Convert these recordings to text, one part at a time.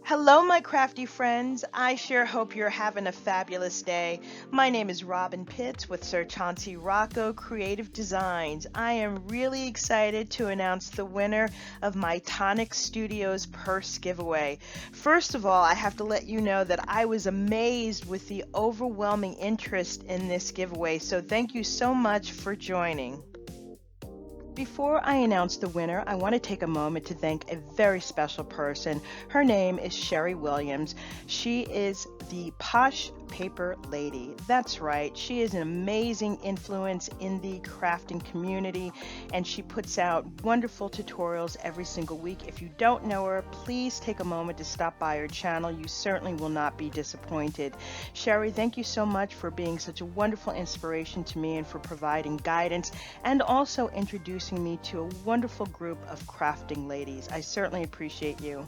Hello, my crafty friends. I sure hope you're having a fabulous day. My name is Robyn Pitts with Sir Chauncey Rocco Creative Designs. I am really excited to announce the winner of my Tonic Studios Purse giveaway. First of all, I have to let you know that I was amazed with the overwhelming interest in this giveaway, so thank you so much for joining. Before I announce the winner, I want to take a moment to thank a very special person. Her name is Sherry Williams. She is the Posh Paper Lady. That's right. She is an amazing influence in the crafting community, and she puts out wonderful tutorials every single week. If you don't know her, please take a moment to stop by her channel. You certainly will not be disappointed. Sherry, thank you so much for being such a wonderful inspiration to me and for providing guidance and also introducing me to a wonderful group of crafting ladies. I certainly appreciate you.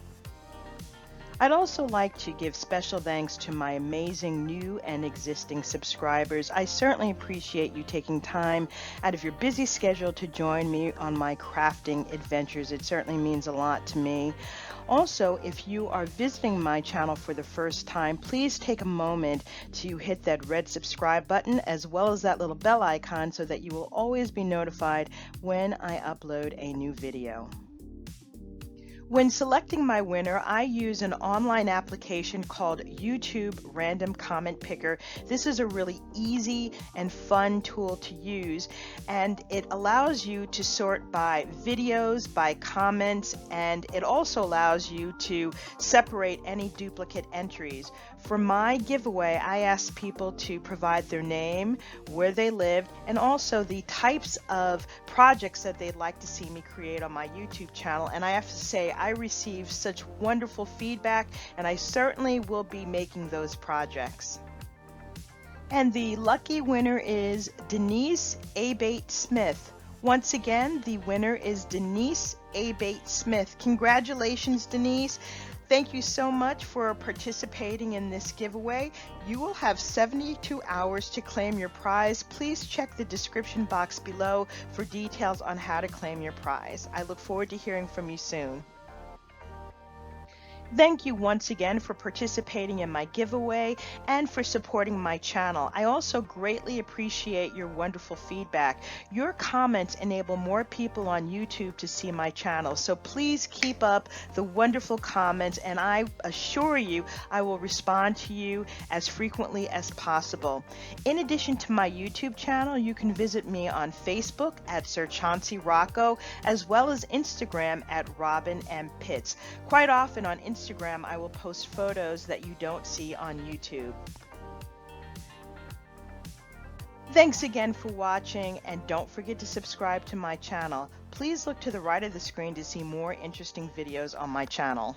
I'd also like to give special thanks to my amazing new and existing subscribers. I certainly appreciate you taking time out of your busy schedule to join me on my crafting adventures. It certainly means a lot to me. Also, if you are visiting my channel for the first time, please take a moment to hit that red subscribe button as well as that little bell icon so that you will always be notified when I upload a new video. When selecting my winner, I use an online application called YouTube Random Comment Picker. This is a really easy and fun tool to use, and it allows you to sort by videos, by comments, and it also allows you to separate any duplicate entries. For my giveaway, I asked people to provide their name, where they lived, and also the types of projects that they'd like to see me create on my YouTube channel, and I have to say I received such wonderful feedback, and I certainly will be making those projects. And the lucky winner is Denise Abate-Smith. Once again, the winner is Denise Abate-Smith. Congratulations, Denise. Thank you so much for participating in this giveaway. You will have 72 hours to claim your prize. Please check the description box below for details on how to claim your prize. I look forward to hearing from you soon. Thank you once again for participating in my giveaway and for supporting my channel. I also greatly appreciate your wonderful feedback. Your comments enable more people on YouTube to see my channel, so please keep up the wonderful comments, and I assure you I will respond to you as frequently as possible. In addition to my YouTube channel, you can visit me on Facebook at Sir Chauncey Rocco, as well as Instagram at Robyn M. Pitts. Quite often on Instagram, I will post photos that you don't see on YouTube. Thanks again for watching, and don't forget to subscribe to my channel. Please look to the right of the screen to see more interesting videos on my channel.